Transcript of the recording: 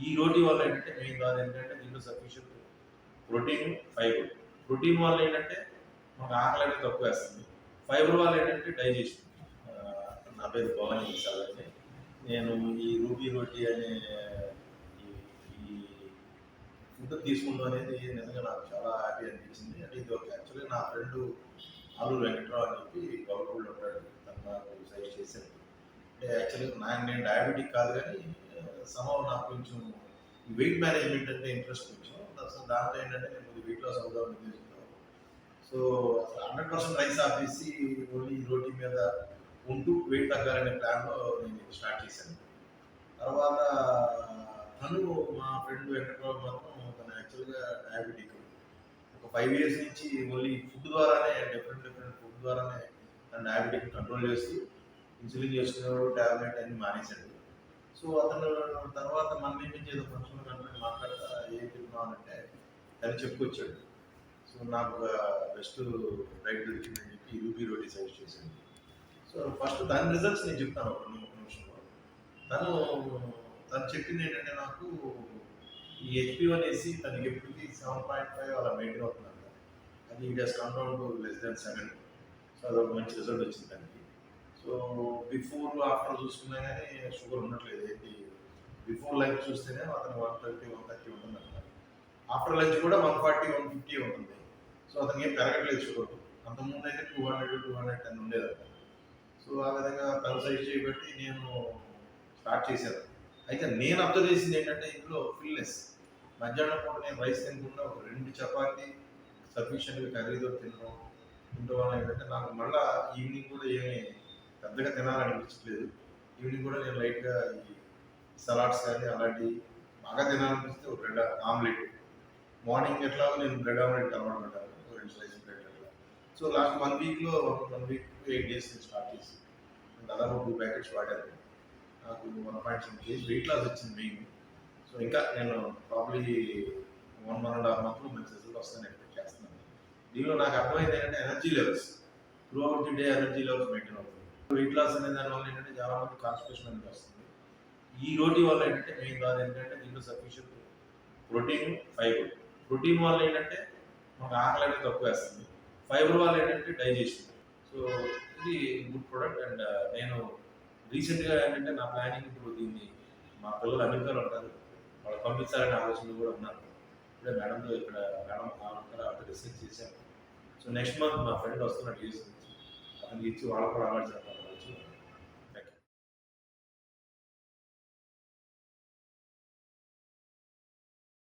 ఈ రోటీ వల్ల ఏంటంటే మెయిన్ కాదు ఏంటంటే దీంట్లో సఫిషియంట్ ప్రోటీన్, ఫైబర్. ప్రోటీన్ వల్ల ఏంటంటే మనకు ఆకలి అనేది తక్కువ వేస్తుంది. ఫైబర్ వల్ల ఏంటంటే డైజెషన్. నా పేరు భవానీ సాగర్ని. నేను ఈ రూబీ రోటీ అనే ఈ ఈ ఫుడ్ తీసుకుంటాం అనేది నిజంగా నాకు చాలా హ్యాపీ అనిపించింది. అంటే ఇది ఒక యాక్చువల్గా నా ఫ్రెండ్ ఆలూరు వెంకట్రావు అని చెప్పి గవర్నమెంట్లో ఉంటాడు. తను నాకు సజెస్ట్ చేశాడు. అంటే యాక్చువల్గా నేను డయాబెటిక్ కాదు కానీ సమయం నాకు కొంచెం వెయిట్ మేనేజ్మెంట్ అంటే ఇంట్రెస్ట్ కొంచెం. సో దాంట్లో ఏంటంటే నేను కొద్దిగా వెయిట్ లాస్ అవుదాం ఉద్దేశంతో సో 100% రైస్ ఆపేసి ఓన్లీ రోటీ మీద ఉంటూ వెయిట్ తగ్గాలనే ప్లాన్లో నేను స్టార్ట్ చేశాను. తర్వాత తను మా ఫ్రెండ్ వెంకట్రావు మాత్రం తను యాక్చువల్గా డయాబెటిక్. ఒక 5 ఇయర్స్ నుంచి ఓన్లీ ఫుడ్ ద్వారానే డిఫరెంట్ ఫుడ్ ద్వారానే తను డయాబెటిక్ కంట్రోల్ చేస్తూ ఇన్సులిన్ చేసుకునేవాడు, ట్యాబ్లెట్ అన్ని మానేశాడు. సో అతను తర్వాత మన నుంచి ఏదో ఫంక్షన్ కనుక మాట్లాడతా ఏం చెప్తున్నావు అంటే తను చెప్పుకొచ్చాడు. సో నాకు బెస్ట్ డైట్ దొరికిందని చెప్పి రూబీ రోటీ సజెస్ట్ చేశాడు. సో ఫస్ట్ దాని రిజల్ట్స్ నేను చెప్తాను ఒక నిమిషంలో. తను తను చెప్పింది ఏంటంటే నాకు ఈ HP1AC తనకి ఎప్పటికీ 7.5 అలా మెయింటైన్ అవుతుందంట. అది it has come down to less than 7. So అదొక మంచి రిజల్ట్ వచ్చింది దానికి. సో బిఫోర్ ఆఫ్టర్ చూసుకున్నా కానీ షుగర్ ఉండట్లేదు. ఏంటి బిఫోర్ లంచ్ చూస్తేనే అతను 130, 130 ఉంటుందంట. ఆఫ్టర్ లంచ్ కూడా 140, 150 ఉంటుంది. సో అతనికి ఏం పెరగట్లేదు షుగర్. అంతకుముందు అయితే 200, 210 ఉండేదంట. సో ఆ విధంగా తను సజెస్ట్ చేయబట్టి నేను స్టార్ట్ చేశాను. అయితే నేను అబ్జర్వ్ చేసింది ఏంటంటే ఇందులో ఫిల్నెస్. మధ్యాహ్నం పూట నేను రైస్ తినకుండా ఒక 2 చపాతీ సఫిషియెంట్గా కర్రీతో తినడం వల్ల ఏంటంటే నాకు మళ్ళీ ఈవినింగ్ కూడా ఏమి పెద్దగా తినాలనిపించట్లేదు. ఈవినింగ్ కూడా నేను లైట్గా ఈ సలాడ్స్ కానీ అలాంటివి బాగా తినాలనిపిస్తే ఒక 2 ఆమ్లెట్. మార్నింగ్ ఎట్లాగో నేను బ్రెడ్ ఆమ్లెట్ అలవాటు పడ్డాను, 2 స్లైస్ బ్రెడ్ అట్లా. సో లాస్ట్ 1 వీక్లో 1 వీక్ 8 డేస్ నేను స్టార్ట్ చేసి దాదాపు 2 ప్యాకెట్స్ వాడాను. నాకు 1.7 kg వెయిట్ లాస్ వచ్చింది మెయిన్. సో ఇంకా నేను ప్రాబ్లీ 1.5 మంత్లో మంచి రిజల్ట్ వస్తుందని ఎక్స్పెక్ట్ చేస్తున్నాను. దీనిలో నాకు అర్థమైంది ఏంటంటే energy levels through out the day energy levels maintain అవుతుంది. వెయిట్ లాస్ అనే దానివల్ల ఏంటంటే చాలా మంది కాన్స్టిపేషన్ అనేది వస్తుంది. ఈ రోటీ వల్ల ఏంటంటే మెయిన్ కాదు ఏంటంటే దీంట్లో సఫిషియంట్ ప్రోటీన్, ఫైబర్. ప్రోటీన్ వల్ల ఏంటంటే మనకు ఆకలి అనేది తక్కువ వేస్తుంది. ఫైబర్ వల్ల ఏంటంటే డైజెషన్. సో ఇది గుడ్ ప్రోడక్ట్. అండ్ నేను రీసెంట్గా ఏంటంటే నా ప్లానింగ్ ఇప్పుడు దీన్ని మా పిల్లలు అమెరికాలో ఉంటారు, వాళ్ళకి పంపించాలనే ఆలోచనలు కూడా ఉన్నాను. ఇప్పుడే మేడంతో ఇక్కడ మేడం డిస్కస్ చేశాను. సో నెక్స్ట్ మంత్ మా ఫ్రెండ్ వస్తున్నాడు యూఎస్ నుంచి, అతనికి ఇచ్చి వాళ్ళకు కూడా అలవాటు చేద్దాం.